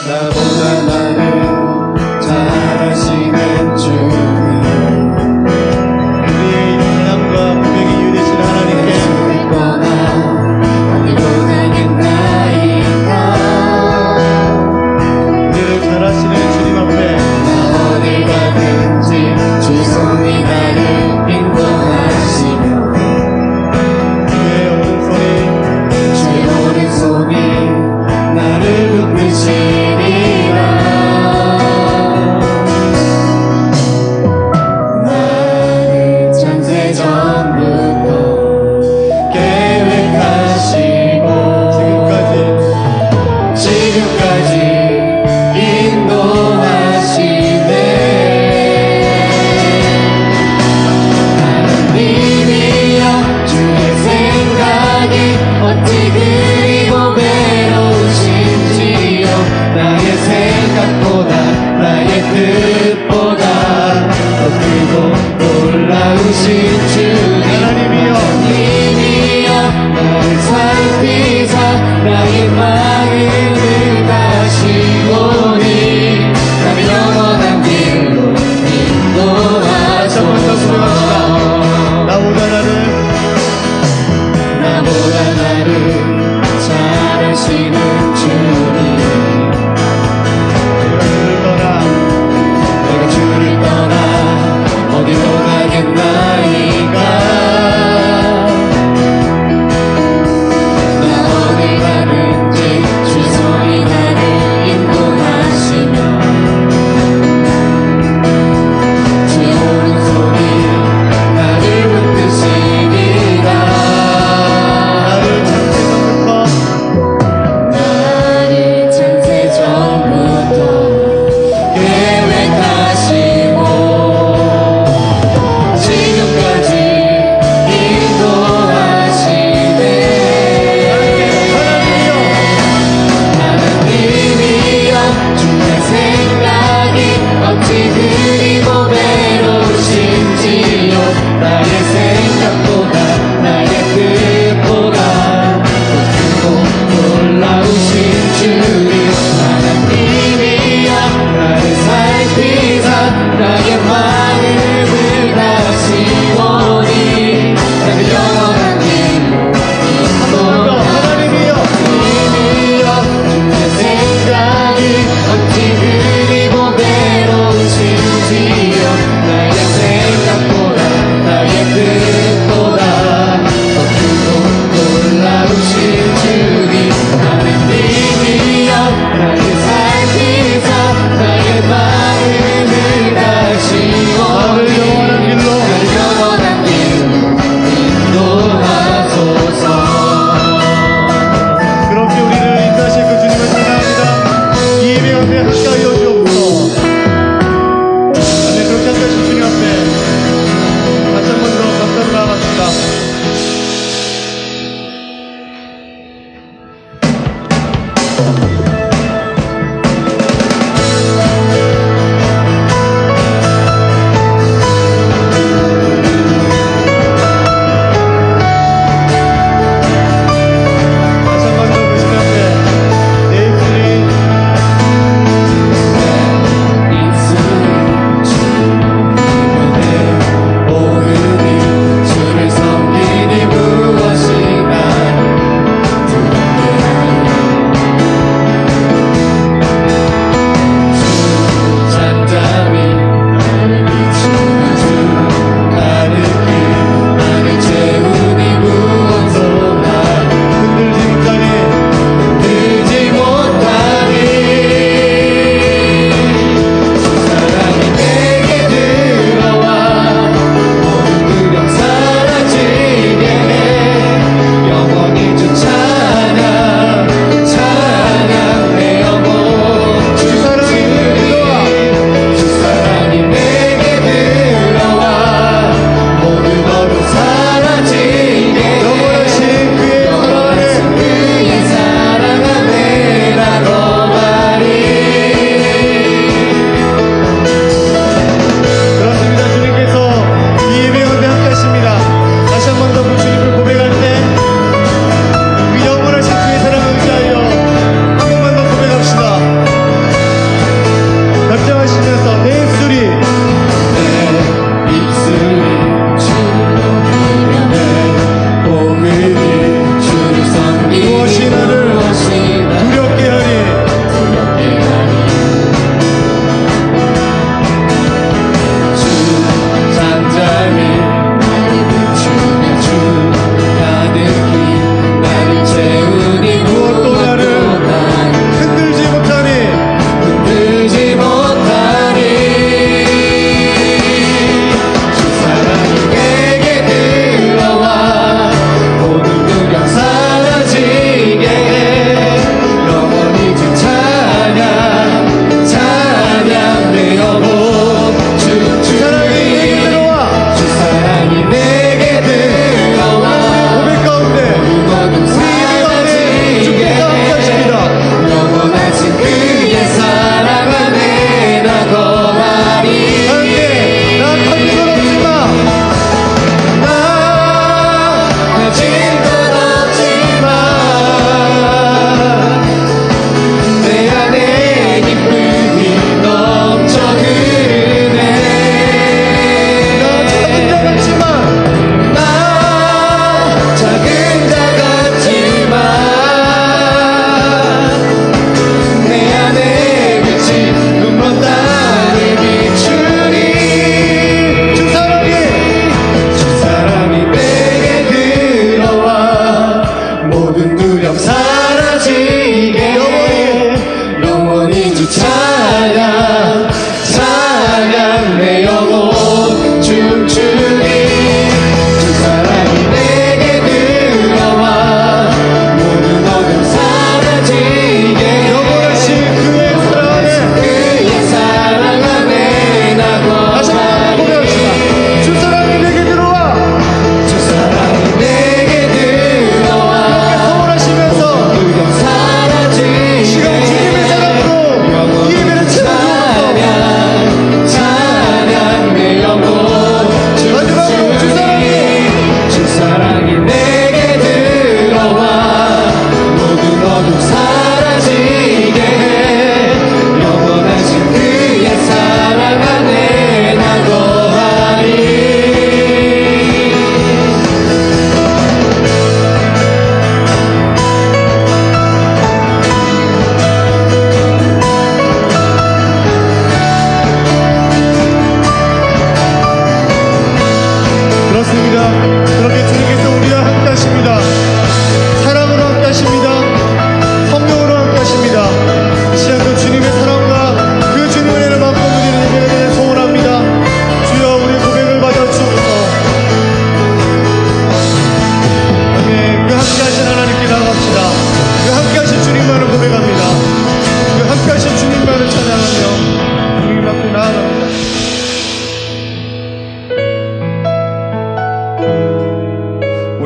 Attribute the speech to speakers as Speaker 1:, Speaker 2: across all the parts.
Speaker 1: 나보다 나를 잘하시는 주님,
Speaker 2: 우리의 신앙과 분명히 이유되신 하나님께
Speaker 1: 주를 떠나 어디로 가겠나이까.
Speaker 2: 우리를 잘하시는 주님 앞에
Speaker 1: 나 어딜 가든지 주 손이 나를 인도하시며
Speaker 2: 주의
Speaker 1: 오른손이 나를 붙드시리라. 나를 창세전부터 계획하시고 지금까지 인도하시네. 하나님이여, 주의 생각이 어찌 그리 고배로우신지요. 나의 생각보다 나의 뜻보다 더 크고 놀라우신 주님, 하나님이여, 나를 살피사 나의 마음을 다시오니 나를 영원한 길로 인도하소서. 나보다 나를 잘하시는 주님, 내가 주를 떠나 어디로 가겠나이까. 나 어딜 가든지 주 손이 나를 인도하시며 주의 오른손이 나를 붙드시리라. 나를 창세전부터 계획하시고 지금까지 인도하시네. 하나님이여, 주의 생각이 어찌 그리 고배로우신지요. 나의 생각보다 나의 뜻보다 더 크고 놀라우신 주님, 하나님이여, 나를 살피사 나의 마음을 다시오니 나를 영원한 길로 인도하소서. 하나님이여, 주의 생각이 어찌 그리 고배로우신지요. 나의 생각보다 나의 뜻보다 더 크고 놀라우신 주님, 하나님이여, 나를 살피사 나의 마음을 다시오니 나를 영원한 길로 인도하소서.
Speaker 2: 그렇게 우리를 인도하실 그 주님을 찬양합니다. 이 예배 앞에 함께하여 주옵소서. 아멘. 그렇게 함께하신 주님 앞에 다시 한 번 더 감사를 나아갑니다. 다시 한 번 더 그 주님 앞에 내 입술이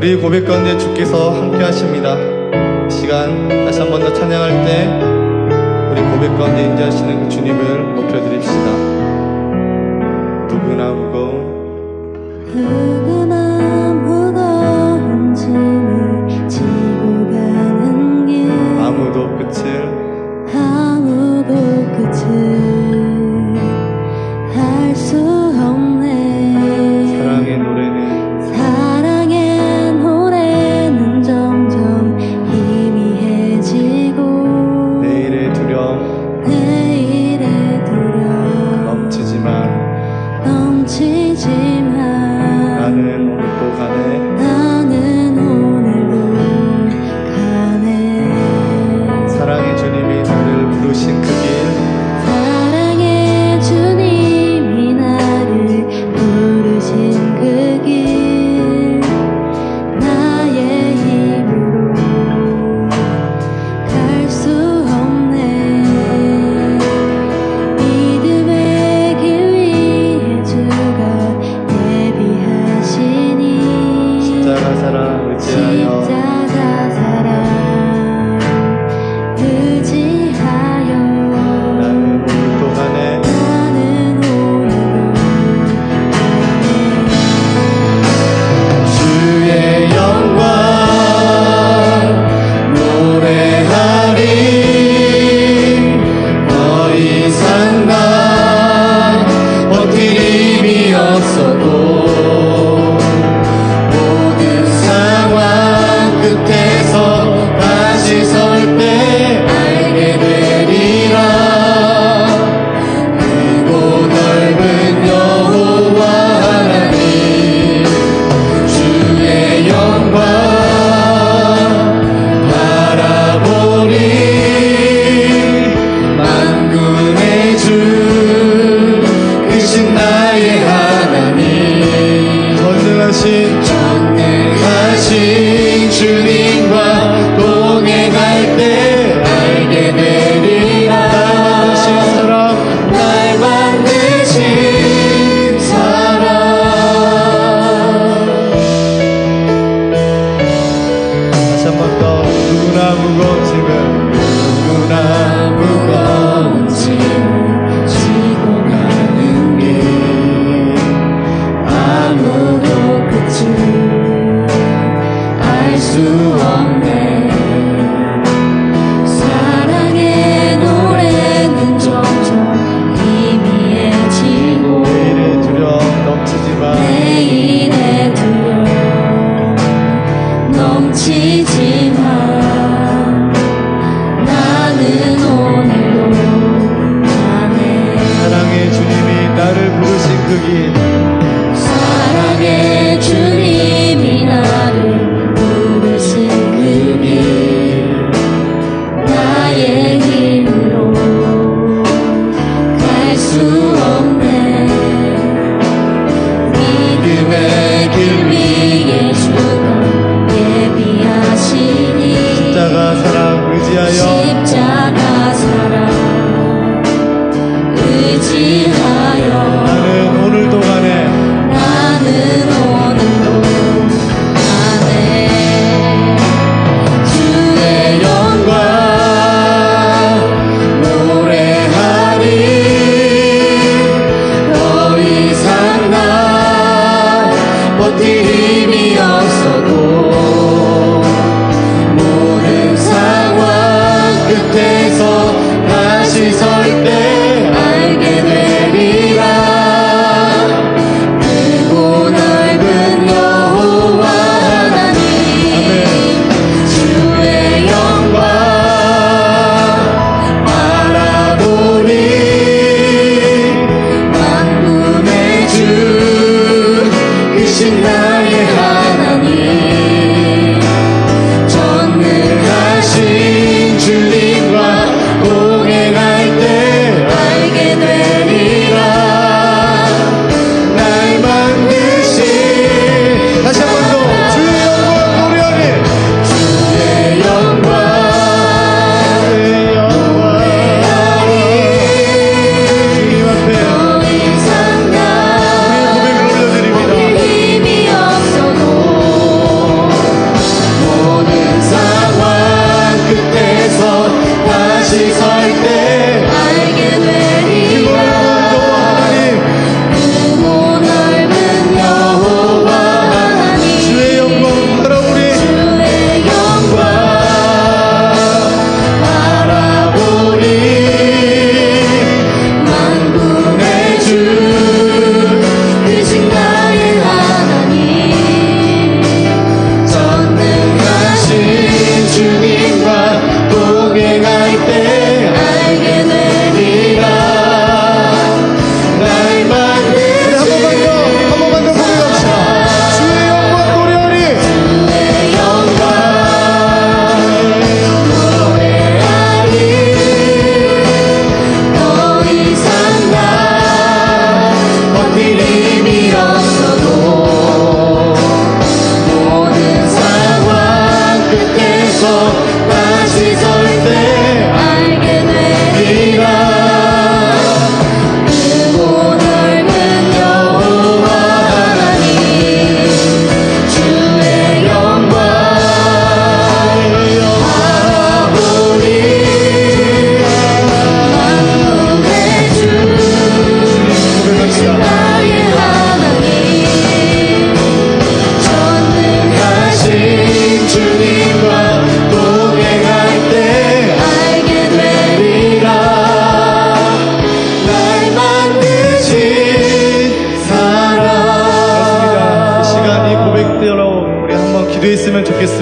Speaker 2: 우리 고백 가운데 주께서 함께 하십니다. 이 시간 다시 한 번 더 찬양할 때 우리 고백 가운데 인자하시는 그 주님을 높여드립시다. 누구나 무거운
Speaker 3: 무거운 짐을 지고 가는 길
Speaker 2: 아무도 끝을
Speaker 3: 알 수 없네. 사랑의 노래는 점점 희미해지고
Speaker 2: 내일의 두려움 넘치지만 나는
Speaker 3: 오늘도 가네.
Speaker 2: 사랑의 주님이 나를 부르신 그 길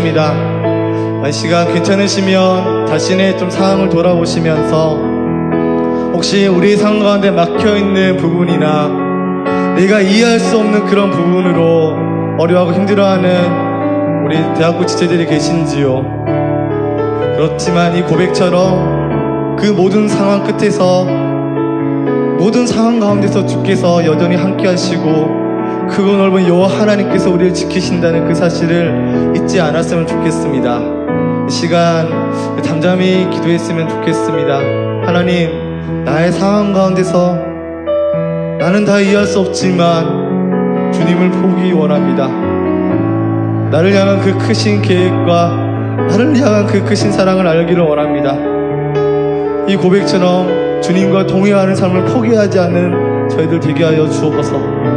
Speaker 2: 기도했습니다. 이 시간 괜찮으시면 자신의 좀 상황을 돌아보시면서 혹시 우리 삶 가운데 막혀있는 부분이나 내가 이해할 수 없는 그런 부분으로 어려워하고 힘들어하는 우리 대학부 지체들이 계신지요? 그렇지만 이 고백처럼 그 모든 상황 끝에서 모든 상황 가운데서 주께서 여전히 함께 하시고 크고 넓은 여호와 하나님께서 우리를 지키신다는 그 사실을 잊지 않았으면 좋겠습니다. 이 시간 잠잠히 기도했으면 좋겠습니다. 하나님, 나의 상황 가운데서 나는 다 이해할 수 없지만 주님을 보기 원합니다. 나를 향한 그 크신 계획과 나를 향한 그 크신 사랑을 알기를 원합니다. 이 고백처럼 주님과 동행하는 삶을 포기하지 않는 저희들 되게 하여 주옵소서.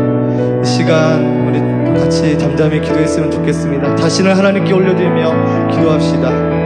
Speaker 2: 이 시간 우리 같이 잠잠히 기도했으면 좋겠습니다. 자신을 하나님께 올려드리며 기도합시다.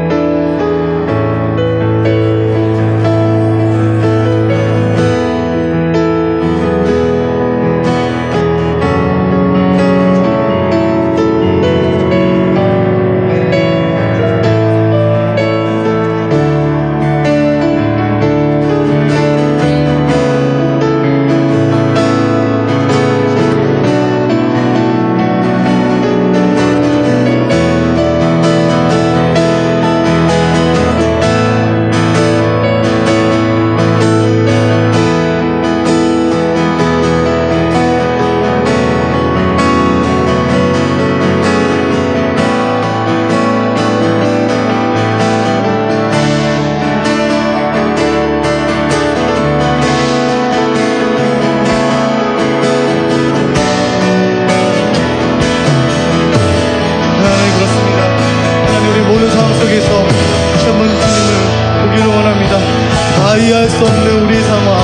Speaker 2: 이해할 수 없는 우리의 상황,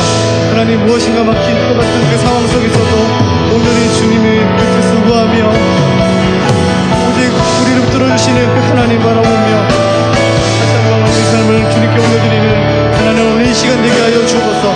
Speaker 2: 하나님 무엇인가 막힌 것 같은 그 상황 속에서도 온전히 주님의 곁에 수고하며 오직 우리를 붙들어주시는 그 하나님 바라보며 다시 한번 우리 삶을 주님께 올려드리는 하나님 오늘 이 시간 되게 하여 주옵소서.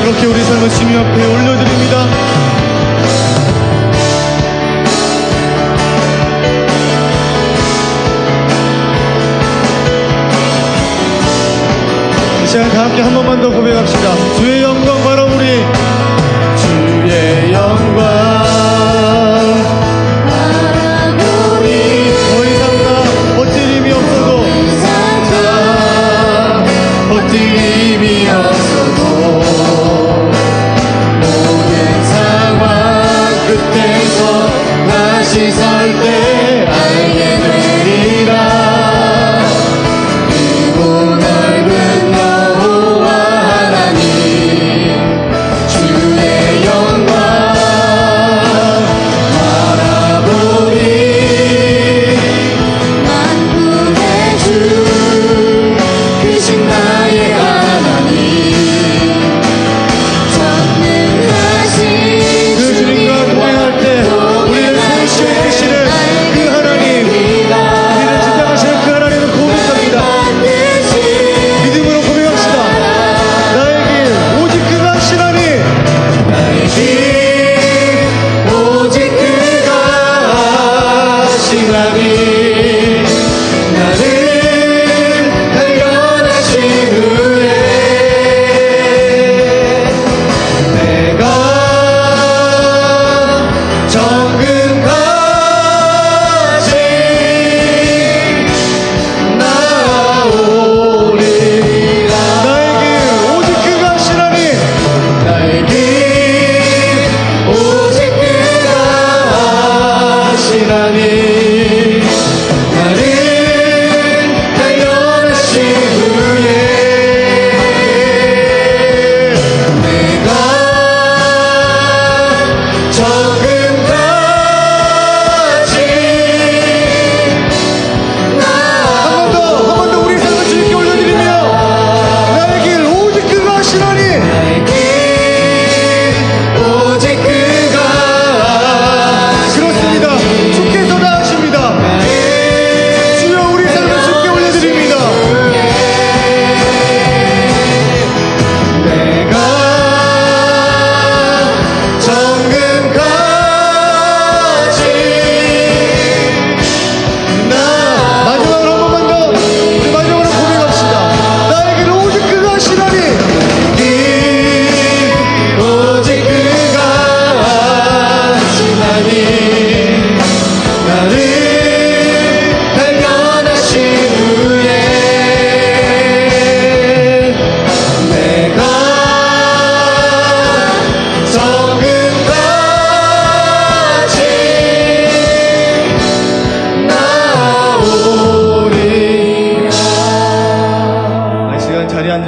Speaker 2: 이렇게 우리 삶을 주님 앞에 올려드립니다. 이 시간 다 함께 한 번만 더 고백합시다. 주의 영광 바라보리, 주의 영광 바라보리. 더 이상 다 버틸 힘이 없어도, 버틸 힘이 없어도 끝에서 다시 설 때 알게 되리라. 크고 넓은 여호와 하나님,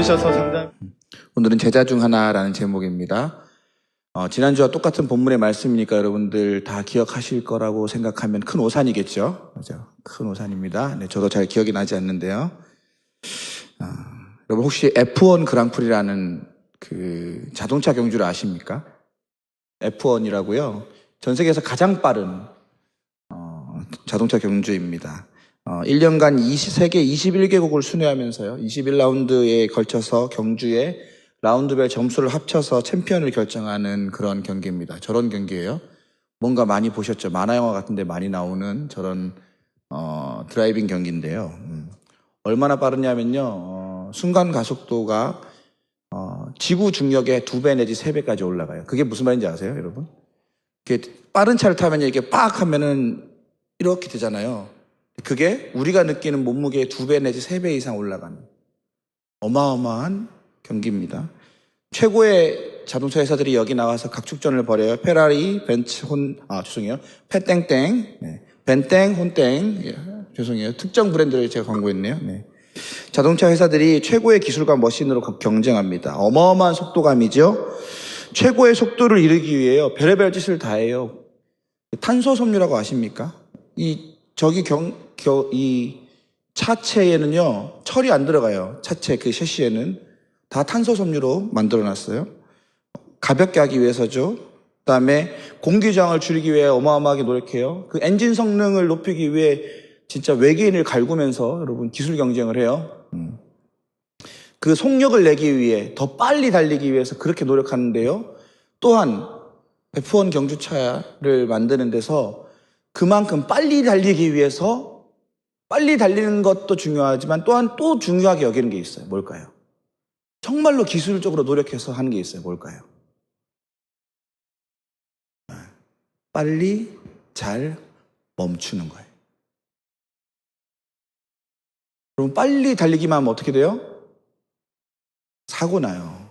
Speaker 2: 주셔서 상당히
Speaker 4: 오늘은 제자 중 하나라는 제목입니다. 지난주와 똑같은 본문의 말씀이니까 여러분들 다 기억하실 거라고 생각하면 큰 오산이겠죠? 맞죠? 큰 오산입니다. 네, 저도 잘 기억이 나지 않는데요. 여러분 혹시 F1 그랑프리라는 그 자동차 경주를 아십니까? F1이라고요. 전 세계에서 가장 빠른 자동차 경주입니다. 1년간 세계 21개국을 순회하면서요. 21라운드에 걸쳐서 경주에 라운드별 점수를 합쳐서 챔피언을 결정하는 그런 경기입니다. 저런 경기예요. 뭔가 많이 보셨죠? 만화영화 같은 데 많이 나오는 저런 드라이빙 경기인데요. 얼마나 빠르냐면요. 순간 가속도가 지구 중력의 2배 내지 3배까지 올라가요. 그게 무슨 말인지 아세요, 여러분? 빠른 차를 타면 이렇게 빡 하면은 이렇게 되잖아요. 그게 우리가 느끼는 몸무게의 2배 내지 3배 이상 올라가는 어마어마한 경기입니다. 최고의 자동차 회사들이 여기 나와서 각축전을 벌여요. 페라리, 벤츠, 페땡땡, 네. 벤땡, 혼땡, 죄송해요. 특정 브랜드를 제가 광고했네요. 네. 자동차 회사들이 최고의 기술과 머신으로 경쟁합니다. 어마어마한 속도감이죠. 최고의 속도를 이루기 위해요. 별의별 짓을 다 해요. 탄소 섬유라고 아십니까? 이 차체에는요, 철이 안 들어가요. 차체, 그 셰시에는. 다 탄소 섬유로 만들어 놨어요. 가볍게 하기 위해서죠. 그 다음에 공기 저항을 줄이기 위해 어마어마하게 노력해요. 그 엔진 성능을 높이기 위해 진짜 외계인을 갈구면서 여러분 기술 경쟁을 해요. 그 속력을 내기 위해 더 빨리 달리기 위해서 그렇게 노력하는데요. 또한 F1 경주차를 만드는 데서 그만큼 빨리 달리기 위해서 빨리 달리는 것도 중요하지만 또한 또 중요하게 여기는 게 있어요. 뭘까요? 정말로 기술적으로 노력해서 하는 게 있어요. 뭘까요? 빨리 잘 멈추는 거예요. 그럼 빨리 달리기만 하면 어떻게 돼요? 사고 나요.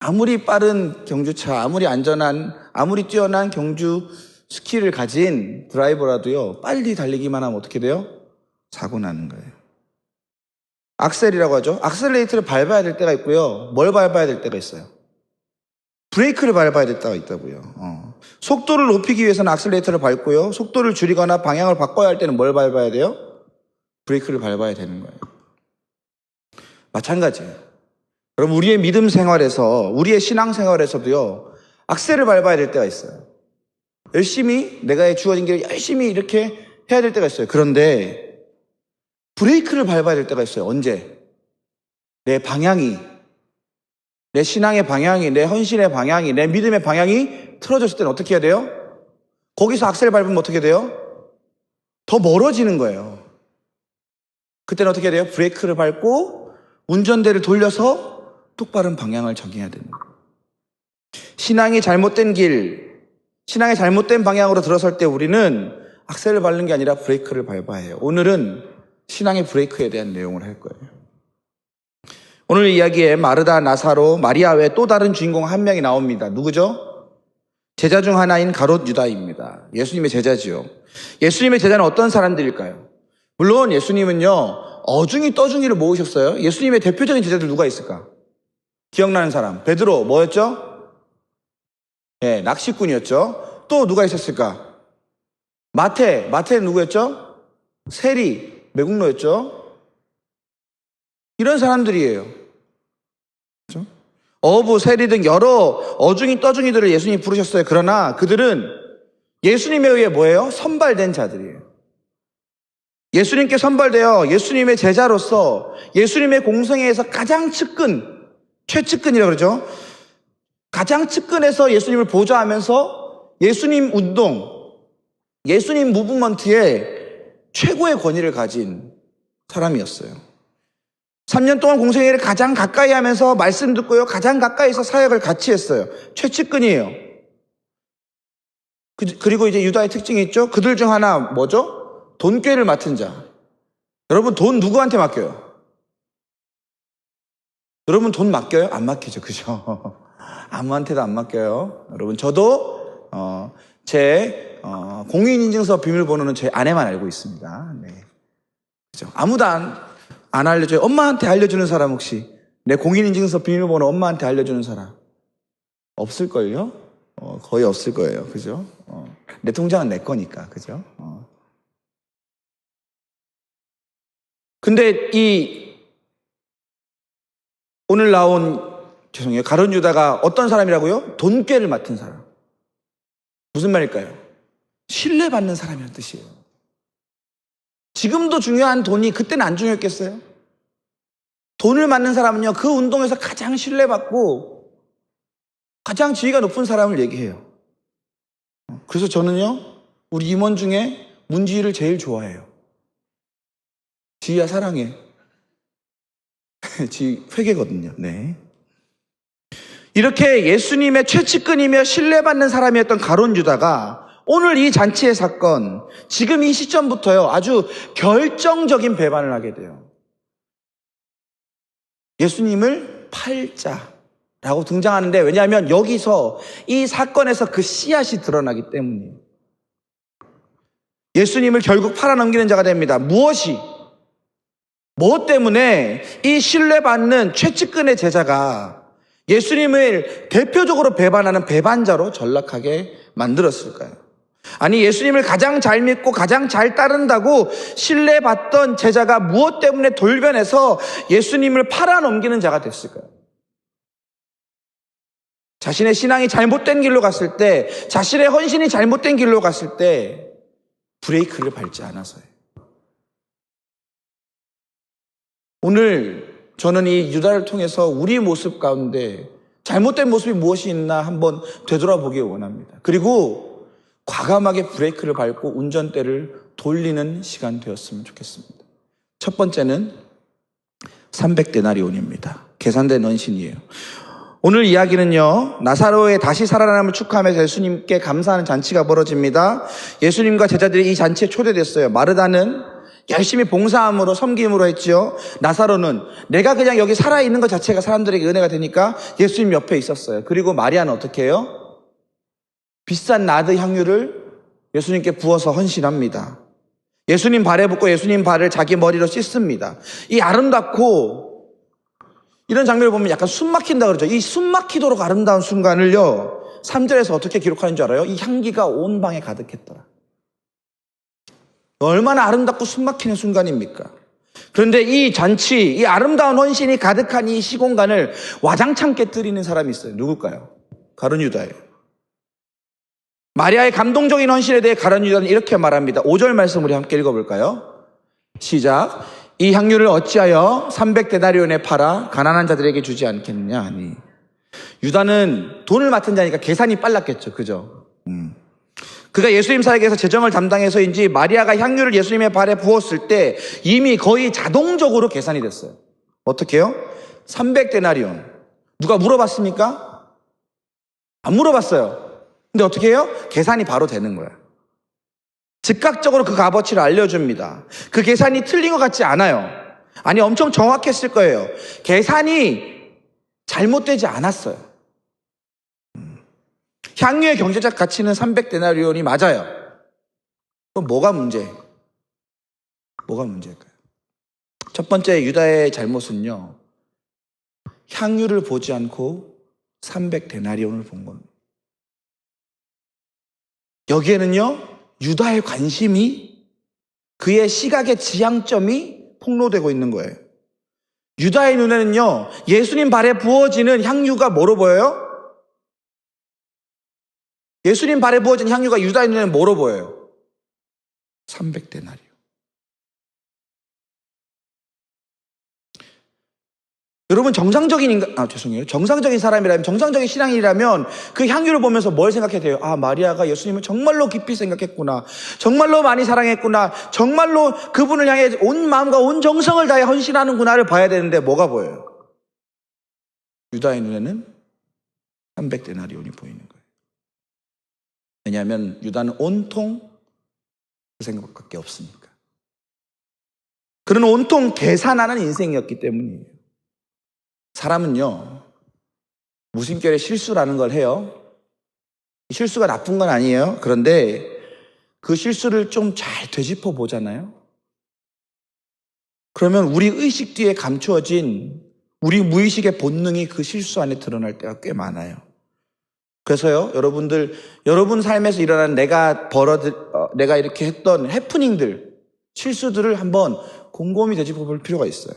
Speaker 4: 아무리 빠른 경주차, 아무리 안전한, 아무리 뛰어난 경주 스킬을 가진 드라이버라도요, 빨리 달리기만 하면 어떻게 돼요? 사고 나는 거예요. 악셀이라고 하죠. 악셀레이터를 밟아야 될 때가 있고요. 뭘 밟아야 될 때가 있어요? 브레이크를 밟아야 될 때가 있다고요. 속도를 높이기 위해서는 악셀레이터를 밟고요. 속도를 줄이거나 방향을 바꿔야 할 때는 뭘 밟아야 돼요? 브레이크를 밟아야 되는 거예요. 마찬가지예요. 여러분, 우리의 믿음 생활에서, 우리의 신앙 생활에서도요, 악셀을 밟아야 될 때가 있어요. 열심히, 내가 주어진 길을 열심히 이렇게 해야 될 때가 있어요. 그런데 브레이크를 밟아야 될 때가 있어요. 언제? 내 방향이, 내 신앙의 방향이, 내 헌신의 방향이, 내 믿음의 방향이 틀어졌을 때는 어떻게 해야 돼요? 거기서 악셀 밟으면 어떻게 돼요? 더 멀어지는 거예요. 그때는 어떻게 해야 돼요? 브레이크를 밟고 운전대를 돌려서 똑바른 방향을 정해야 되는 거예요. 신앙이 잘못된 길, 신앙의 잘못된 방향으로 들어설 때 우리는 악셀을 밟는 게 아니라 브레이크를 밟아야 해요. 오늘은 신앙의 브레이크에 대한 내용을 할 거예요. 오늘 이야기에 마르다, 나사로, 마리아 외에 또 다른 주인공 한 명이 나옵니다. 누구죠? 제자 중 하나인 가롯 유다입니다. 예수님의 제자지요. 예수님의 제자는 어떤 사람들일까요? 물론 예수님은요, 어중이 떠중이를 모으셨어요. 예수님의 대표적인 제자들 누가 있을까? 기억나는 사람. 베드로 뭐였죠? 네, 낚시꾼이었죠. 또 누가 있었을까? 마태는 누구였죠? 세리, 매국노였죠. 이런 사람들이에요. 그렇죠? 어부, 세리 등 여러 어중이 떠중이들을 예수님이 부르셨어요. 그러나 그들은 예수님에 의해 뭐예요? 선발된 자들이에요. 예수님께 선발되어 예수님의 제자로서 예수님의 공생애에서 가장 측근, 최측근이라고 그러죠. 가장 측근에서 예수님을 보좌하면서 예수님 운동, 예수님 무브먼트에 최고의 권위를 가진 사람이었어요. 3년 동안 공생애를 가장 가까이 하면서 말씀 듣고요. 가장 가까이서 사역을 같이 했어요. 최측근이에요. 그리고 이제 유다의 특징이 있죠. 그들 중 하나 뭐죠? 돈꾀를 맡은 자. 여러분 돈 누구한테 맡겨요? 여러분 돈 맡겨요? 안 맡기죠. 그죠? 아무한테도 안 맡겨요. 여러분 저도 제 공인인증서 비밀번호는 제 아내만 알고 있습니다. 네. 그죠? 아무도 안 알려줘요. 엄마한테 알려주는 사람 혹시 내 공인인증서 비밀번호 엄마한테 알려주는 사람 없을걸요? 거의 없을 거예요. 그죠? 내 통장은 내 거니까. 그죠? 근데 오늘 나온 가룟 유다가 어떤 사람이라고요? 돈꾀를 맡은 사람. 무슨 말일까요? 신뢰받는 사람이라는 뜻이에요. 지금도 중요한 돈이 그때는 안 중요했겠어요? 돈을 맡는 사람은요, 그 운동에서 가장 신뢰받고 가장 지위가 높은 사람을 얘기해요. 그래서 저는요, 우리 임원 중에 문지희를 제일 좋아해요. 지희야 사랑해. 지희 회계거든요. 네. 이렇게 예수님의 최측근이며 신뢰받는 사람이었던 가룟 유다가 오늘 이 잔치의 사건, 지금 이 시점부터요, 아주 결정적인 배반을 하게 돼요. 예수님을 팔자라고 등장하는데, 왜냐하면 여기서 이 사건에서 그 씨앗이 드러나기 때문이에요. 예수님을 결국 팔아넘기는 자가 됩니다. 뭐 때문에 이 신뢰받는 최측근의 제자가 예수님을 대표적으로 배반하는 배반자로 전락하게 만들었을까요? 아니, 예수님을 가장 잘 믿고 가장 잘 따른다고 신뢰받던 제자가 무엇 때문에 돌변해서 예수님을 팔아넘기는 자가 됐을까요? 자신의 신앙이 잘못된 길로 갔을 때, 자신의 헌신이 잘못된 길로 갔을 때 브레이크를 밟지 않아서요. 오늘 저는 이 유다를 통해서 우리 모습 가운데 잘못된 모습이 무엇이 있나 한번 되돌아보기 원합니다. 그리고 과감하게 브레이크를 밟고 운전대를 돌리는 시간 되었으면 좋겠습니다. 첫 번째는 300데나리온입니다. 계산된 헌신이에요. 오늘 이야기는요, 나사로의 다시 살아남을 축하하면서 예수님께 감사하는 잔치가 벌어집니다. 예수님과 제자들이 이 잔치에 초대됐어요. 마르다는 열심히 봉사함으로 섬김으로 했죠. 나사로는 내가 그냥 여기 살아있는 것 자체가 사람들에게 은혜가 되니까 예수님 옆에 있었어요. 그리고 마리아는 어떻게 해요? 비싼 나드 향유를 예수님께 부어서 헌신합니다. 예수님 발에 붓고 예수님 발을 자기 머리로 씻습니다. 이 아름답고 이런 장면을 보면 약간 숨 막힌다 그러죠. 이 숨 막히도록 아름다운 순간을요, 3절에서 어떻게 기록하는 줄 알아요? 이 향기가 온 방에 가득했더라. 얼마나 아름답고 숨 막히는 순간입니까? 그런데 이 잔치, 이 아름다운 헌신이 가득한 이 시공간을 와장창 깨뜨리는 사람이 있어요. 누굴까요? 가룟 유다예요. 마리아의 감동적인 헌신에 대해 가룟 유다는 이렇게 말합니다. 5절 말씀 우리 함께 읽어볼까요? 시작. 이 향유를 어찌하여 300데나리온에 팔아 가난한 자들에게 주지 않겠느냐 하니. 유다는 돈을 맡은 자니까 계산이 빨랐겠죠. 그죠? 그가 예수님 사역에서 재정을 담당해서인지 마리아가 향유를 예수님의 발에 부었을 때 이미 거의 자동적으로 계산이 됐어요. 어떻게 해요? 300데나리온. 누가 물어봤습니까? 안 물어봤어요. 근데 어떻게 해요? 계산이 바로 되는 거예요. 즉각적으로 그 값어치를 알려줍니다. 그 계산이 틀린 것 같지 않아요. 아니, 엄청 정확했을 거예요. 계산이 잘못되지 않았어요. 향유의 경제적 가치는 300데나리온이 맞아요. 그럼 뭐가 문제일까요? 첫 번째 유다의 잘못은요, 향유를 보지 않고 300데나리온을 본 겁니다. 여기에는요, 유다의 관심이, 그의 시각의 지향점이 폭로되고 있는 거예요. 유다의 눈에는요, 예수님 발에 부어지는 향유가 뭐로 보여요? 예수님 발에 부어진 향유가 유다의 눈에는 뭐로 보여요? 300데나리온. 여러분, 정상적인 사람이라면, 정상적인 신앙이라면 그 향유를 보면서 뭘 생각해야 돼요? 아, 마리아가 예수님을 정말로 깊이 생각했구나. 정말로 많이 사랑했구나. 정말로 그분을 향해 온 마음과 온 정성을 다해 헌신하는구나를 봐야 되는데 뭐가 보여요? 유다의 눈에는 300데나리온이 보이는 거예요. 왜냐하면 유다는 온통 그 생각밖에 없으니까. 그는 온통 계산하는 인생이었기 때문이에요. 사람은요, 무심결에 실수라는 걸 해요. 실수가 나쁜 건 아니에요. 그런데 그 실수를 좀 잘 되짚어 보잖아요. 그러면 우리 의식 뒤에 감추어진 우리 무의식의 본능이 그 실수 안에 드러날 때가 꽤 많아요. 그래서요, 여러분들, 여러분 삶에서 일어난 내가 이렇게 했던 해프닝들, 실수들을 한번 곰곰이 되짚어 볼 필요가 있어요.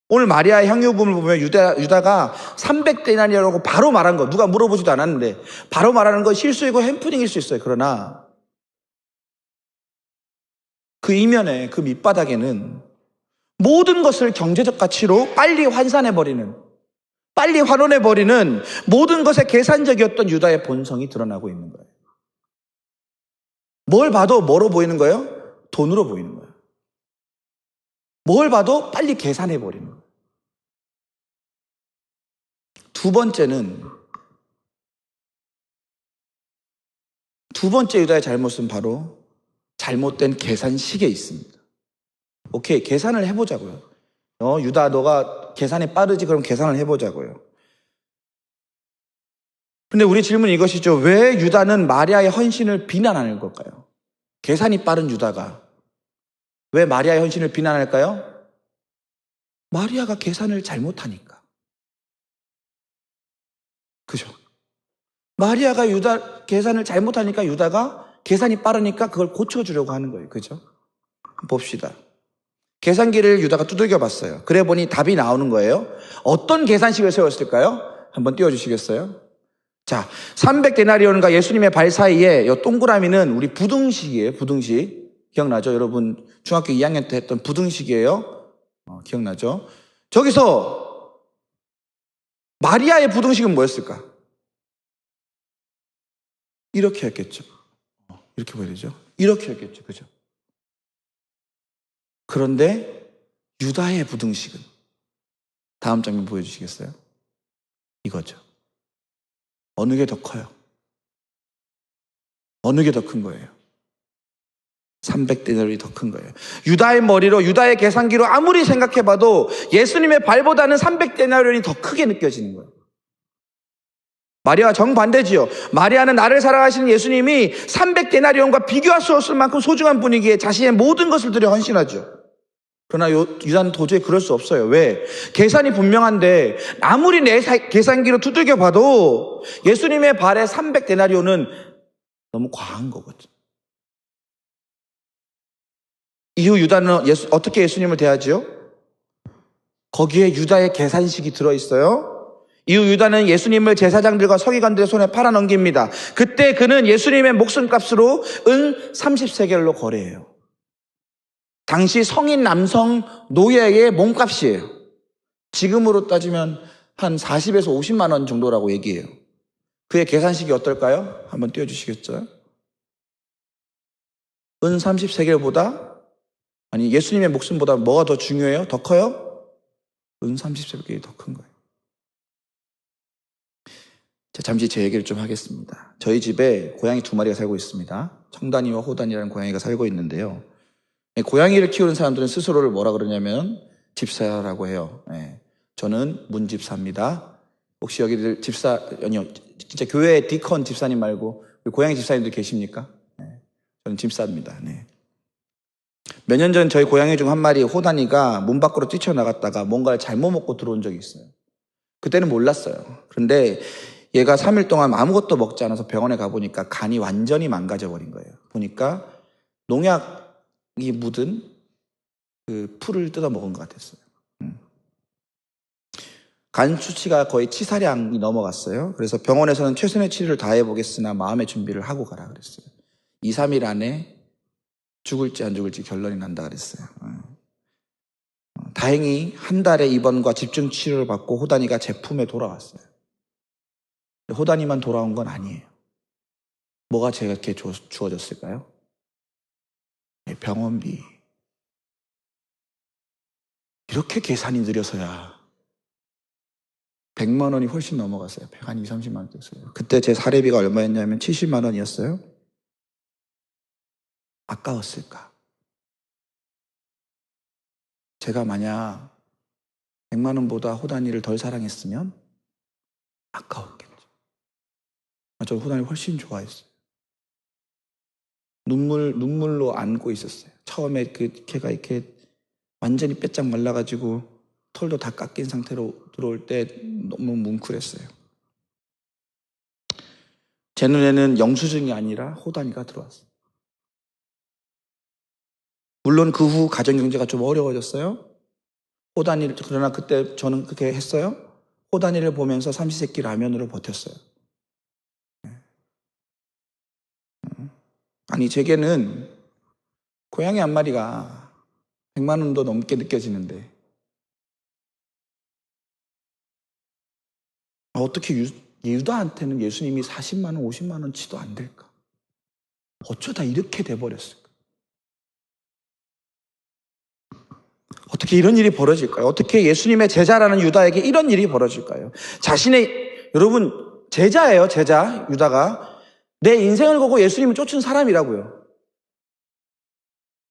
Speaker 4: 오늘 마리아의 향유부음을 보면 유다가 300데나리온이라고 바로 말한 거, 누가 물어보지도 않았는데 바로 말하는 거 실수이고 해프닝일 수 있어요. 그러나 그 이면에, 그 밑바닥에는 모든 것을 경제적 가치로 빨리 환산해버리는, 빨리 환원해버리는 모든 것의 계산적이었던 유다의 본성이 드러나고 있는 거예요. 뭘 봐도 뭐로 보이는 거예요? 돈으로 보이는 거예요. 뭘 봐도 빨리 계산해버리는 거예요. 두 번째 유다의 잘못은 바로 잘못된 계산식에 있습니다. 오케이, 계산을 해보자고요. 유다, 너가 계산이 빠르지? 그럼 계산을 해보자고요. 근데 우리 질문은 이것이죠. 왜 유다는 마리아의 헌신을 비난하는 걸까요? 계산이 빠른 유다가 왜 마리아의 헌신을 비난할까요? 마리아가 계산을 잘못하니까. 그죠? 마리아가 유다 계산을 잘못하니까 유다가 계산이 빠르니까 그걸 고쳐주려고 하는 거예요. 그죠? 봅시다. 계산기를 유다가 두들겨 봤어요. 그래 보니 답이 나오는 거예요. 어떤 계산식을 세웠을까요? 한번 띄워주시겠어요? 자, 300데나리온과 예수님의 발 사이에 이 동그라미는 우리 부등식이에요. 부등식. 기억나죠? 여러분 중학교 2학년 때 했던 부등식이에요. 기억나죠? 저기서 마리아의 부등식은 뭐였을까? 이렇게 했겠죠. 이렇게 보여야 되죠? 이렇게 했겠죠. 그죠? 그런데 유다의 부등식은 다음 장면 보여주시겠어요? 이거죠. 어느 게 더 커요? 어느 게 더 큰 거예요? 300데나리온이 더 큰 거예요. 유다의 머리로, 유다의 계산기로 아무리 생각해봐도 예수님의 발보다는 300데나리온이 더 크게 느껴지는 거예요. 마리아와 정반대지요. 마리아는 나를 사랑하시는 예수님이 300데나리온과 비교할 수 없을 만큼 소중한 분이기에 자신의 모든 것을 들여 헌신하죠. 그러나 유다는 도저히 그럴 수 없어요. 왜? 계산이 분명한데 아무리 내 계산기로 두들겨 봐도 예수님의 발에 300데나리온은 너무 과한 거거든. 이후 유다는 어떻게 예수님을 대하지요? 거기에 유다의 계산식이 들어있어요. 이후 유다는 예수님을 제사장들과 서기관들의 손에 팔아넘깁니다. 그때 그는 예수님의 목숨값으로 은 30세겔로 거래해요. 당시 성인 남성 노예의 몸값이에요. 지금으로 따지면 한 40에서 50만 원 정도라고 얘기해요. 그의 계산식이 어떨까요? 한번 띄워주시겠죠? 은 30세겔보다, 아니 예수님의 목숨보다 뭐가 더 중요해요? 더 커요? 은 30세겔이 더 큰 거예요. 자, 잠시 제 얘기를 좀 하겠습니다. 저희 집에 고양이 2마리가 살고 있습니다. 청단이와 호단이라는 고양이가 살고 있는데요. 고양이를 키우는 사람들은 스스로를 뭐라 그러냐면 집사라고 해요. 저는 문집사입니다. 혹시 여기들 집사, 아니요, 진짜 교회 디컨 집사님 말고 고양이 집사님들 계십니까? 저는 집사입니다. 몇 년 전 저희 고양이 중 한 마리 호단이가 문 밖으로 뛰쳐나갔다가 뭔가를 잘못 먹고 들어온 적이 있어요. 그때는 몰랐어요. 그런데 얘가 3일 동안 아무것도 먹지 않아서 병원에 가보니까 간이 완전히 망가져 버린 거예요. 보니까 농약이 묻은 그 풀을 뜯어 먹은 것 같았어요. 간 수치가 거의 치사량이 넘어갔어요. 그래서 병원에서는 최선의 치료를 다해보겠으나 마음의 준비를 하고 가라 그랬어요. 2, 3일 안에 죽을지 안 죽을지 결론이 난다 그랬어요. 다행히 한 달의 입원과 집중 치료를 받고 호단이가 제 품에 돌아왔어요. 호단이만 돌아온 건 아니에요. 뭐가 제게 주어졌을까요? 병원비. 이렇게 계산이 느려서야 100만 원이 훨씬 넘어갔어요. 한 2, 30만 원 됐어요. 그때 제 사례비가 얼마였냐면 70만 원이었어요. 아까웠을까? 제가 만약 100만 원보다 호단이를 덜 사랑했으면 아까웠겠죠. 저는 호단이를 훨씬 좋아했어요. 눈물로 안고 있었어요. 처음에 걔가 이렇게 완전히 빼짝 말라가지고 털도 다 깎인 상태로 들어올 때 너무 뭉클했어요. 제 눈에는 영수증이 아니라 호단이가 들어왔어요. 물론 그 후 가정경제가 좀 어려워졌어요. 호단이를, 그러나 그때 저는 그렇게 했어요. 호단이를 보면서 삼시세끼 라면으로 버텼어요. 아니, 제게는 고양이 한 마리가 100만 원도 넘게 느껴지는데 어떻게 유다한테는 예수님이 40만 원, 50만 원치도 안 될까? 어쩌다 이렇게 돼버렸을까? 어떻게 이런 일이 벌어질까요? 어떻게 예수님의 제자라는 유다에게 이런 일이 벌어질까요? 여러분, 제자예요, 제자, 유다가. 내 인생을 걸고 예수님을 쫓은 사람이라고요.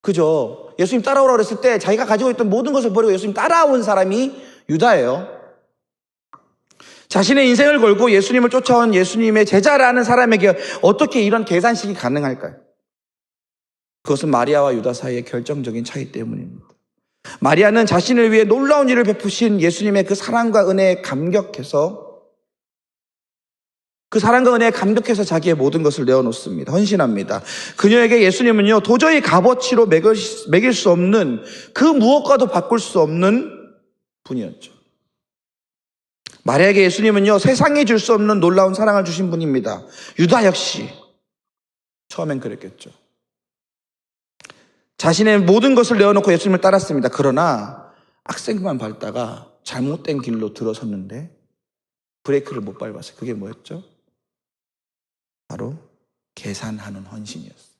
Speaker 4: 그죠? 예수님 따라오라고 그랬을 때 자기가 가지고 있던 모든 것을 버리고 예수님 따라온 사람이 유다예요. 자신의 인생을 걸고 예수님을 쫓아온 예수님의 제자라는 사람에게 어떻게 이런 계산식이 가능할까요? 그것은 마리아와 유다 사이의 결정적인 차이 때문입니다. 마리아는 자신을 위해 놀라운 일을 베푸신 예수님의 그 사랑과 은혜에 감격해서 자기의 모든 것을 내어놓습니다. 헌신합니다. 그녀에게 예수님은요, 도저히 값어치로 매길 수 없는, 그 무엇과도 바꿀 수 없는 분이었죠. 마리아에게 예수님은요, 세상이 줄 수 없는 놀라운 사랑을 주신 분입니다. 유다 역시 처음엔 그랬겠죠. 자신의 모든 것을 내어놓고 예수님을 따랐습니다. 그러나 악생만 밟다가 잘못된 길로 들어섰는데 브레이크를 못 밟았어요. 그게 뭐였죠? 바로 계산하는 헌신이었어요.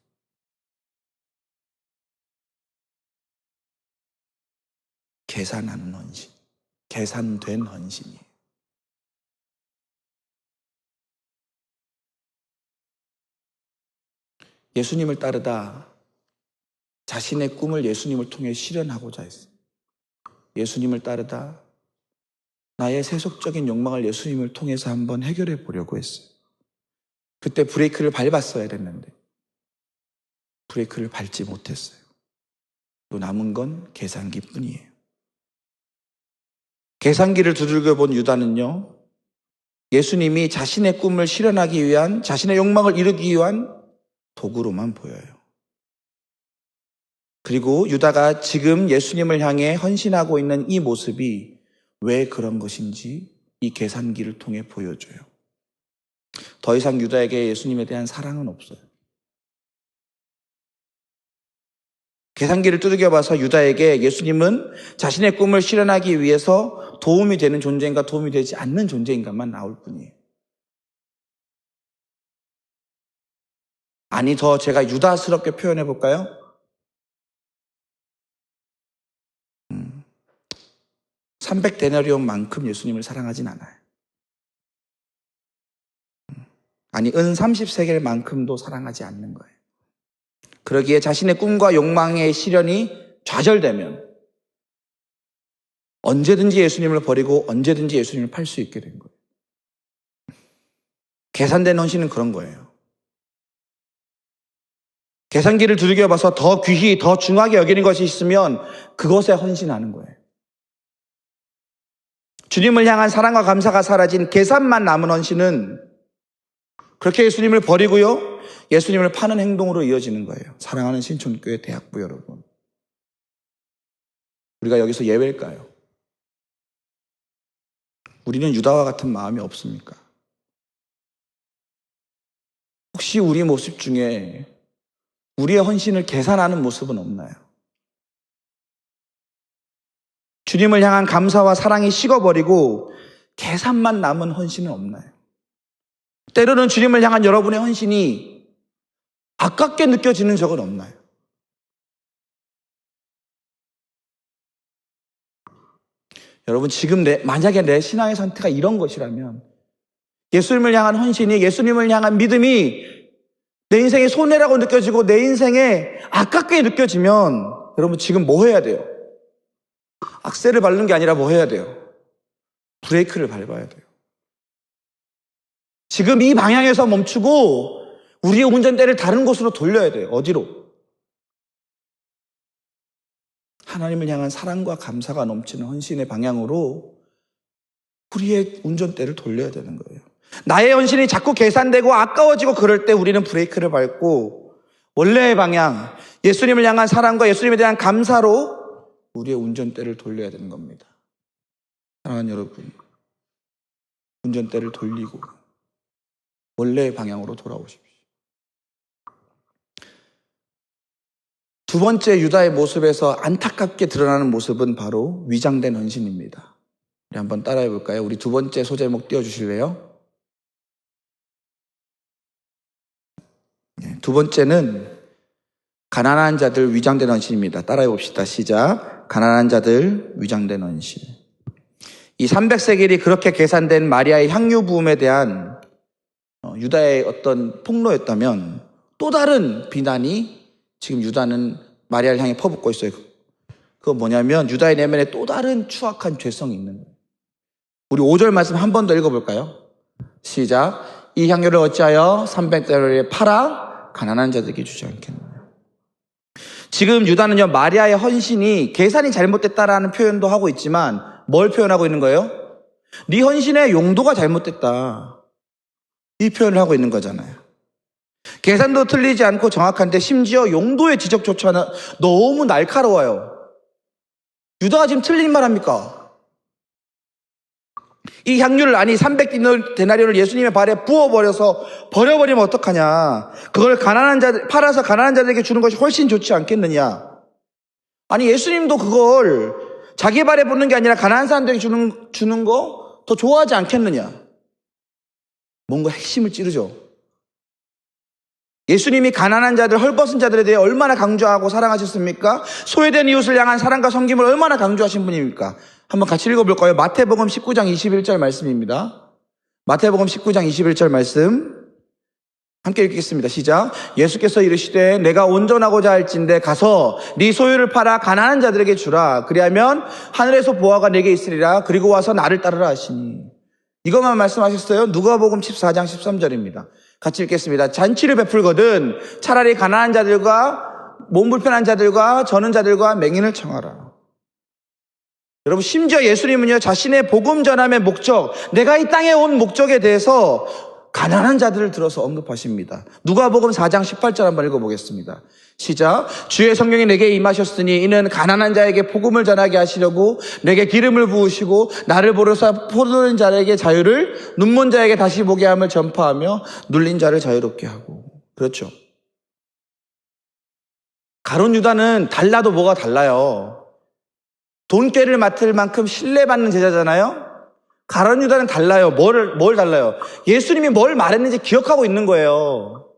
Speaker 4: 계산하는 헌신. 계산된 헌신이에요. 예수님을 따르다 자신의 꿈을 예수님을 통해 실현하고자 했어요. 예수님을 따르다 나의 세속적인 욕망을 예수님을 통해서 한번 해결해 보려고 했어요. 그때 브레이크를 밟았어야 됐는데 브레이크를 밟지 못했어요. 또 남은 건 계산기뿐이에요. 계산기를 두들겨 본 유다는요, 예수님이 자신의 꿈을 실현하기 위한, 자신의 욕망을 이루기 위한 도구로만 보여요. 그리고 유다가 지금 예수님을 향해 헌신하고 있는 이 모습이 왜 그런 것인지 이 계산기를 통해 보여줘요. 더 이상 유다에게 예수님에 대한 사랑은 없어요. 계산기를 두들겨 봐서 유다에게 예수님은 자신의 꿈을 실현하기 위해서 도움이 되는 존재인가 도움이 되지 않는 존재인가만 나올 뿐이에요. 아니, 더 제가 유다스럽게 표현해 볼까요? 300데나리온만큼 예수님을 사랑하진 않아요. 아니, 은 30세겔만큼도 사랑하지 않는 거예요. 그러기에 자신의 꿈과 욕망의 실현이 좌절되면 언제든지 예수님을 버리고 언제든지 예수님을 팔 수 있게 된 거예요. 계산된 헌신은 그런 거예요. 계산기를 두들겨 봐서 더 귀히, 더 중하게 여기는 것이 있으면 그것에 헌신하는 거예요. 주님을 향한 사랑과 감사가 사라진 계산만 남은 헌신은 그렇게 예수님을 버리고요, 예수님을 파는 행동으로 이어지는 거예요. 사랑하는 신촌교회 대학부 여러분, 우리가 여기서 예외일까요? 우리는 유다와 같은 마음이 없습니까? 혹시 우리 모습 중에 우리의 헌신을 계산하는 모습은 없나요? 주님을 향한 감사와 사랑이 식어버리고 계산만 남은 헌신은 없나요? 때로는 주님을 향한 여러분의 헌신이 아깝게 느껴지는 적은 없나요? 여러분, 지금 만약에 내 신앙의 상태가 이런 것이라면, 예수님을 향한 헌신이, 예수님을 향한 믿음이 내 인생의 손해라고 느껴지고 내 인생에 아깝게 느껴지면, 여러분 지금 뭐 해야 돼요? 악셀을 밟는 게 아니라 뭐 해야 돼요? 브레이크를 밟아야 돼요. 지금 이 방향에서 멈추고 우리의 운전대를 다른 곳으로 돌려야 돼요. 어디로? 하나님을 향한 사랑과 감사가 넘치는 헌신의 방향으로 우리의 운전대를 돌려야 되는 거예요. 나의 헌신이 자꾸 계산되고 아까워지고 그럴 때 우리는 브레이크를 밟고 원래의 방향, 예수님을 향한 사랑과 예수님에 대한 감사로 우리의 운전대를 돌려야 되는 겁니다. 사랑하는 여러분, 운전대를 돌리고 원래의 방향으로 돌아오십시오. 두 번째 유다의 모습에서 안타깝게 드러나는 모습은 바로 위장된 헌신입니다. 우리 한번 따라해 볼까요? 우리 두 번째 소제목 띄워주실래요? 두 번째는 가난한 자들 위장된 헌신입니다. 따라해 봅시다. 시작. 가난한 자들 위장된 헌신. 이 300세겔이 그렇게 계산된 마리아의 향유 부음에 대한 유다의 어떤 폭로였다면 또 다른 비난이 지금 유다는 마리아를 향해 퍼붓고 있어요. 그건 뭐냐면 유다의 내면에 또 다른 추악한 죄성이 있는 거예요. 우리 5절 말씀 한 번 더 읽어볼까요? 시작. 이 향유를 어찌하여 300데나리온에 팔아 가난한 자들에게 주지 않겠느냐. 지금 유다는요, 마리아의 헌신이 계산이 잘못됐다라는 표현도 하고 있지만 뭘 표현하고 있는 거예요? 네 헌신의 용도가 잘못됐다, 이 표현을 하고 있는 거잖아요. 계산도 틀리지 않고 정확한데 심지어 용도의 지적조차 너무 날카로워요. 유다가 지금 틀린 말 합니까? 이 향유를, 아니 300데나리온을 예수님의 발에 부어버려서 버려버리면 어떡하냐. 그걸 팔아서 가난한 자들에게 주는 것이 훨씬 좋지 않겠느냐. 아니 예수님도 그걸 자기 발에 붓는 게 아니라 가난한 사람들에게 주는 거 더 좋아하지 않겠느냐. 뭔가 핵심을 찌르죠. 예수님이 가난한 자들, 헐벗은 자들에 대해 얼마나 강조하고 사랑하셨습니까? 소외된 이웃을 향한 사랑과 섬김을 얼마나 강조하신 분입니까? 한번 같이 읽어볼까요? 마태복음 19장 21절 말씀입니다. 마태복음 19장 21절 말씀 함께 읽겠습니다. 시작. 예수께서 이르시되 내가 온전하고자 할진대 가서 네 소유를 팔아 가난한 자들에게 주라. 그리하면 하늘에서 보화가 내게 있으리라. 그리고 와서 나를 따르라 하시니. 이것만 말씀하셨어요? 누가복음 14장 13절입니다. 같이 읽겠습니다. 잔치를 베풀거든 차라리 가난한 자들과 몸 불편한 자들과 저는 자들과 맹인을 청하라. 여러분, 심지어 예수님은요, 자신의 복음 전함의 목적, 내가 이 땅에 온 목적에 대해서 가난한 자들을 들어서 언급하십니다. 누가복음 4장 18절 한번 읽어보겠습니다. 시작. 주의 성령이 내게 임하셨으니 이는 가난한 자에게 복음을 전하게 하시려고 내게 기름을 부으시고 나를 보려서 포도는 자에게 자유를, 눈먼 자에게 다시 보게 함을 전파하며 눌린 자를 자유롭게 하고. 그렇죠. 가룟 유다는 달라도 뭐가 달라요. 돈꾀를 맡을 만큼 신뢰받는 제자잖아요. 가룟 유다는 달라요. 뭘 달라요? 예수님이 뭘 말했는지 기억하고 있는 거예요.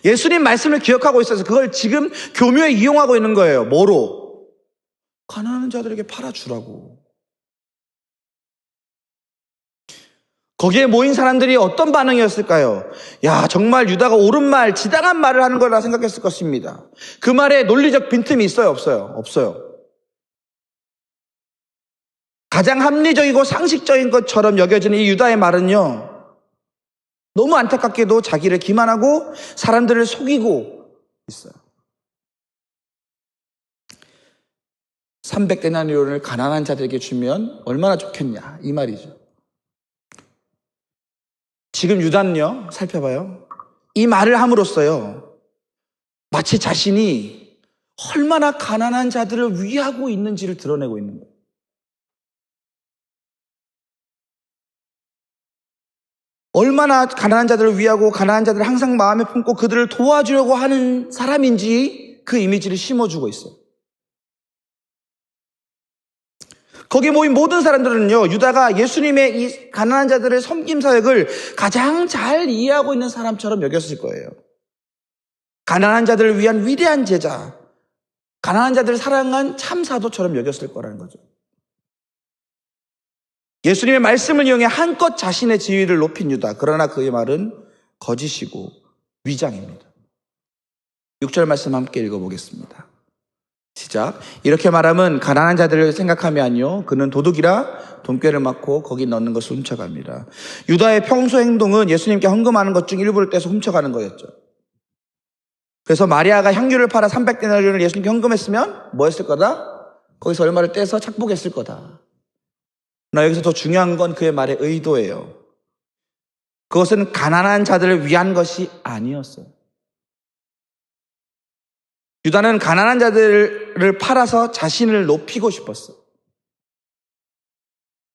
Speaker 4: 예수님 말씀을 기억하고 있어서 그걸 지금 교묘에 이용하고 있는 거예요. 뭐로? 가난한 자들에게 팔아주라고. 거기에 모인 사람들이 어떤 반응이었을까요? 야, 정말 유다가 옳은 말, 지당한 말을 하는 거라 생각했을 것입니다. 그 말에 논리적 빈틈이 있어요? 없어요? 없어요. 가장 합리적이고 상식적인 것처럼 여겨지는 이 유다의 말은요, 너무 안타깝게도 자기를 기만하고 사람들을 속이고 있어요. 300데나리온을 가난한 자들에게 주면 얼마나 좋겠냐, 이 말이죠. 지금 유다는요, 살펴봐요. 이 말을 함으로써요, 마치 자신이 얼마나 가난한 자들을 위하고 있는지를 드러내고 있는 거예요. 얼마나 가난한 자들을 위하고 가난한 자들을 항상 마음에 품고 그들을 도와주려고 하는 사람인지 그 이미지를 심어주고 있어요. 거기에 모인 모든 사람들은요, 유다가 예수님의 이 가난한 자들의 섬김 사역을 가장 잘 이해하고 있는 사람처럼 여겼을 거예요. 가난한 자들을 위한 위대한 제자, 가난한 자들을 사랑한 참 사도처럼 여겼을 거라는 거죠. 예수님의 말씀을 이용해 한껏 자신의 지위를 높인 유다. 그러나 그의 말은 거짓이고 위장입니다. 6절 말씀 함께 읽어보겠습니다. 시작. 이렇게 말하면 가난한 자들을 생각함이 아니요 그는 도둑이라 돈꾀를 맞고 거기 넣는 것을 훔쳐갑니다. 유다의 평소 행동은 예수님께 헌금하는 것 중 일부를 떼서 훔쳐가는 거였죠. 그래서 마리아가 향유를 팔아 300데나리온을 예수님께 헌금했으면 뭐 했을 거다? 거기서 얼마를 떼서 착복했을 거다. 그러나 여기서 더 중요한 건 그의 말의 의도예요. 그것은 가난한 자들을 위한 것이 아니었어요. 유다는 가난한 자들을 팔아서 자신을 높이고 싶었어요.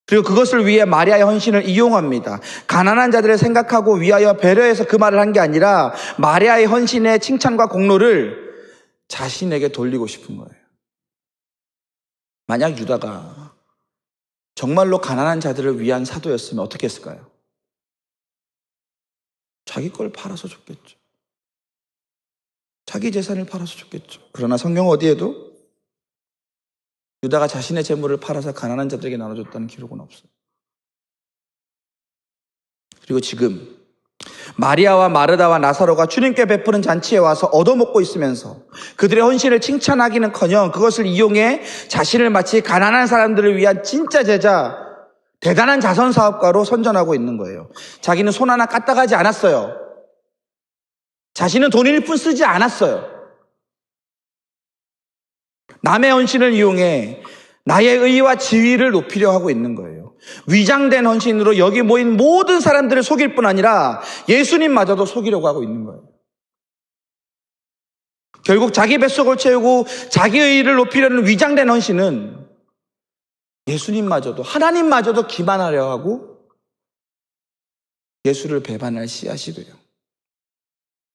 Speaker 4: 그리고 그것을 위해 마리아의 헌신을 이용합니다. 가난한 자들을 생각하고 위하여 배려해서 그 말을 한 게 아니라 마리아의 헌신의 칭찬과 공로를 자신에게 돌리고 싶은 거예요. 만약 유다가 정말로 가난한 자들을 위한 사도였으면 어떻게 했을까요? 자기 걸 팔아서 줬겠죠. 자기 재산을 팔아서 줬겠죠. 그러나 성경 어디에도 유다가 자신의 재물을 팔아서 가난한 자들에게 나눠줬다는 기록은 없어요. 그리고 지금 마리아와 마르다와 나사로가 주님께 베푸는 잔치에 와서 얻어먹고 있으면서 그들의 헌신을 칭찬하기는커녕 그것을 이용해 자신을 마치 가난한 사람들을 위한 진짜 제자, 대단한 자선사업가로 선전하고 있는 거예요. 자기는 손 하나 까딱하지 않았어요. 자신은 돈 1푼 쓰지 않았어요. 남의 헌신을 이용해 나의 의와 지위를 높이려 하고 있는 거예요. 위장된 헌신으로 여기 모인 모든 사람들을 속일 뿐 아니라 예수님마저도 속이려고 하고 있는 거예요. 결국 자기 뱃속을 채우고 자기의 의를 높이려는 위장된 헌신은 예수님마저도, 하나님마저도 기만하려 하고 예수를 배반할 씨앗이 돼요.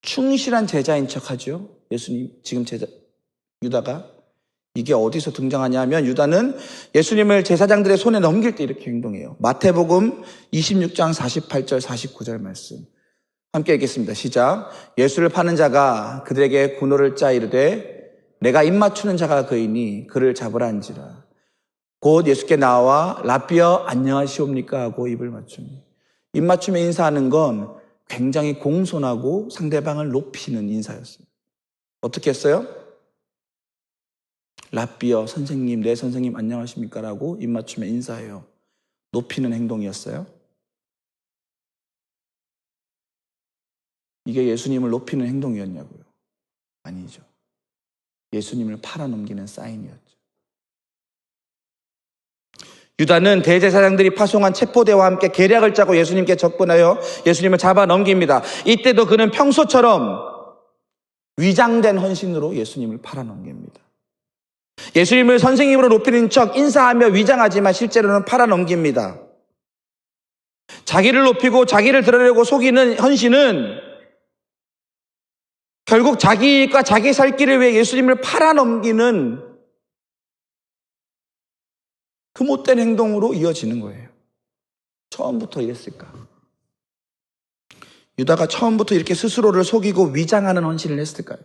Speaker 4: 충실한 제자인 척하죠. 예수님, 지금 유다가. 이게 어디서 등장하냐면 유다는 예수님을 제사장들의 손에 넘길 때 이렇게 행동해요. 마태복음 26장 48절 49절 말씀 함께 읽겠습니다. 시작. 예수를 파는 자가 그들에게 군호를 짜 이르되 내가 입맞추는 자가 그이니 그를 잡으라 한지라. 곧 예수께 나와 라삐어 안녕하시옵니까 하고 입을 맞추니. 입맞춤에 인사하는 건 굉장히 공손하고 상대방을 높이는 인사였어요. 어떻게 했어요? 라삐어 선생님, 네 선생님 안녕하십니까? 라고 입맞춤에 인사해요. 높이는 행동이었어요. 이게 예수님을 높이는 행동이었냐고요? 아니죠. 예수님을 팔아넘기는 사인이었죠. 유다는 대제사장들이 파송한 체포대와 함께 계략을 짜고 예수님께 접근하여 예수님을 잡아 넘깁니다. 이때도 그는 평소처럼 위장된 헌신으로 예수님을 팔아넘깁니다. 예수님을 선생님으로 높이는 척 인사하며 위장하지만 실제로는 팔아넘깁니다. 자기를 높이고 자기를 드러내려고 속이는 헌신은 결국 자기가 자기 살 길을 위해 예수님을 팔아넘기는 그 못된 행동으로 이어지는 거예요. 처음부터 이랬을까? 유다가 처음부터 이렇게 스스로를 속이고 위장하는 헌신을 했을까요?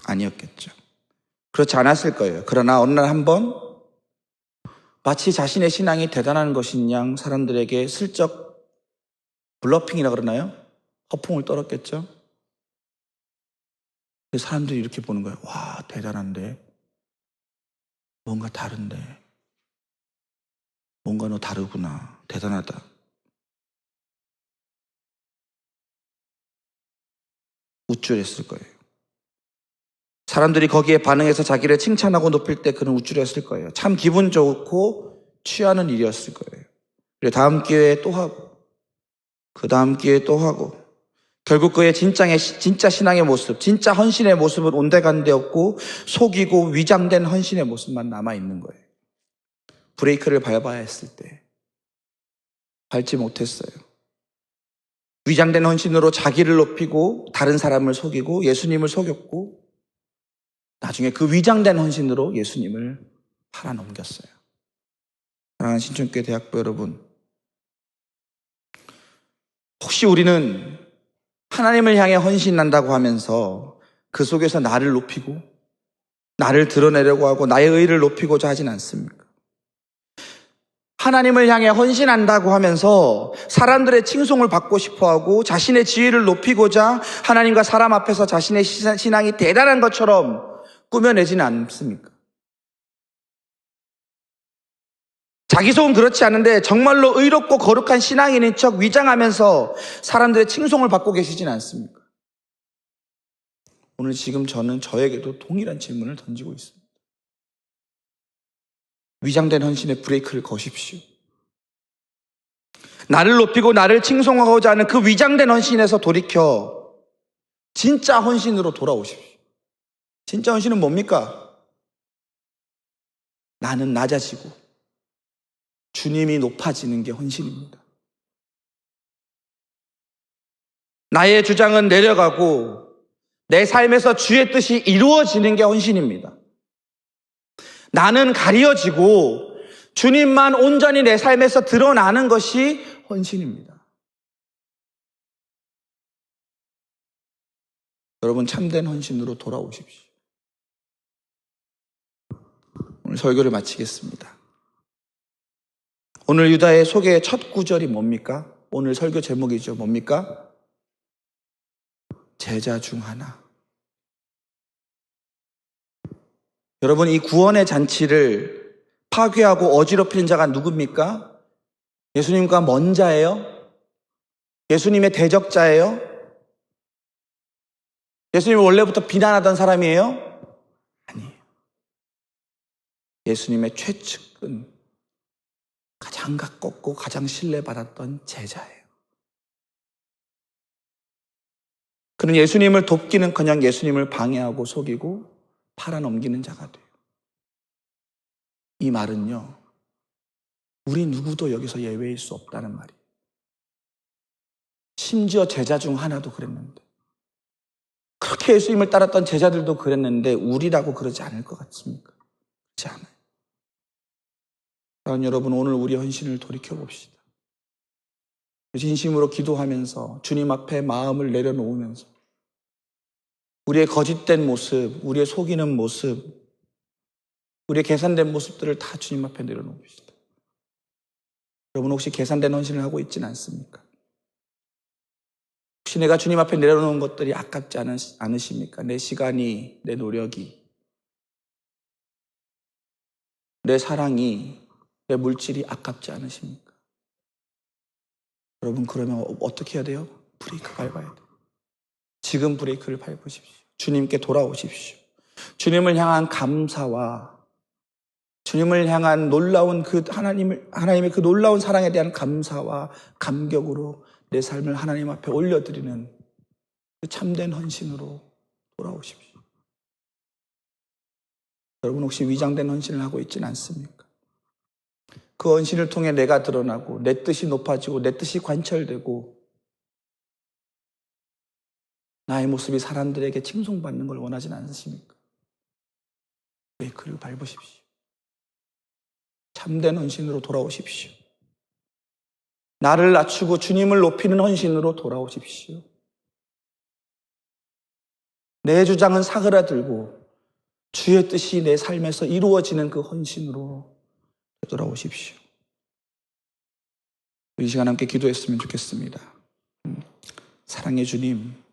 Speaker 4: 아니었겠죠. 그렇지 않았을 거예요. 그러나 어느 날 한번 마치 자신의 신앙이 대단한 것인 양 사람들에게 슬쩍 블러핑이라 그러나요? 허풍을 떨었겠죠. 사람들이 이렇게 보는 거예요. 와, 대단한데? 뭔가 다른데? 뭔가 너 다르구나. 대단하다. 우쭐했을 거예요. 사람들이 거기에 반응해서 자기를 칭찬하고 높일 때 그는 우쭐했을 거예요. 참 기분 좋고 취하는 일이었을 거예요. 그리고 다음 기회에 또 하고 그 다음 기회에 또 하고 결국 그의 진짜 신앙의 모습, 진짜 헌신의 모습은 온데간데 없고 속이고 위장된 헌신의 모습만 남아있는 거예요. 브레이크를 밟아야 했을 때 밟지 못했어요. 위장된 헌신으로 자기를 높이고 다른 사람을 속이고 예수님을 속였고 나중에 그 위장된 헌신으로 예수님을 팔아넘겼어요. 사랑하는 신천교회 대학부 여러분, 혹시 우리는 하나님을 향해 헌신한다고 하면서 그 속에서 나를 높이고 나를 드러내려고 하고 나의 의를 높이고자 하진 않습니까? 하나님을 향해 헌신한다고 하면서 사람들의 칭송을 받고 싶어하고 자신의 지위를 높이고자 하나님과 사람 앞에서 자신의 신앙이 대단한 것처럼 꾸며내지는 않습니까? 자기 속은 그렇지 않은데 정말로 의롭고 거룩한 신앙인인 척 위장하면서 사람들의 칭송을 받고 계시진 않습니까? 오늘 지금 저는 저에게도 동일한 질문을 던지고 있습니다. 위장된 헌신의 브레이크를 거십시오. 나를 높이고 나를 칭송하고자 하는 그 위장된 헌신에서 돌이켜 진짜 헌신으로 돌아오십시오. 진짜 헌신은 뭡니까? 나는 낮아지고 주님이 높아지는 게 헌신입니다. 나의 주장은 내려가고 내 삶에서 주의 뜻이 이루어지는 게 헌신입니다. 나는 가려지고 주님만 온전히 내 삶에서 드러나는 것이 헌신입니다. 여러분, 참된 헌신으로 돌아오십시오. 오늘 설교를 마치겠습니다. 오늘 유다의 소개의 첫 구절이 뭡니까? 오늘 설교 제목이죠. 뭡니까? 제자 중 하나. 여러분, 이 구원의 잔치를 파괴하고 어지럽히는 자가 누굽니까? 예수님과 먼 자예요? 예수님의 대적자예요? 예수님을 원래부터 비난하던 사람이에요? 아니에요. 예수님의 최측근, 가장 가깝고 가장 신뢰받았던 제자예요. 그는 예수님을 돕기는커녕 예수님을 방해하고 속이고 팔아넘기는 자가 돼요. 이 말은요, 우리 누구도 여기서 예외일 수 없다는 말이에요. 심지어 제자 중 하나도 그랬는데, 그렇게 예수님을 따랐던 제자들도 그랬는데 우리라고 그러지 않을 것 같습니까? 그렇지 않아요. 사랑하는 여러분, 오늘 우리 헌신을 돌이켜봅시다. 진심으로 기도하면서 주님 앞에 마음을 내려놓으면서 우리의 거짓된 모습, 우리의 속이는 모습, 우리의 계산된 모습들을 다 주님 앞에 내려놓읍시다. 여러분, 혹시 계산된 헌신을 하고 있지는 않습니까? 혹시 내가 주님 앞에 내려놓은 것들이 아깝지 않으십니까? 내 시간이, 내 노력이, 내 사랑이, 내 물질이 아깝지 않으십니까? 여러분, 그러면 어떻게 해야 돼요? 브레이크 밟아야 돼요. 지금 브레이크를 밟으십시오. 주님께 돌아오십시오. 주님을 향한 감사와 주님을 향한 놀라운 그 하나님의 그 놀라운 사랑에 대한 감사와 감격으로 내 삶을 하나님 앞에 올려드리는 그 참된 헌신으로 돌아오십시오. 여러분, 혹시 위장된 헌신을 하고 있지는 않습니까? 그 헌신을 통해 내가 드러나고 내 뜻이 높아지고 내 뜻이 관철되고 나의 모습이 사람들에게 칭송받는 걸 원하지는 않으십니까? 브레이크를 밟으십시오. 참된 헌신으로 돌아오십시오. 나를 낮추고 주님을 높이는 헌신으로 돌아오십시오. 내 주장은 사그라들고 주의 뜻이 내 삶에서 이루어지는 그 헌신으로 돌아오십시오. 이 시간 함께 기도했으면 좋겠습니다. 사랑의 주님,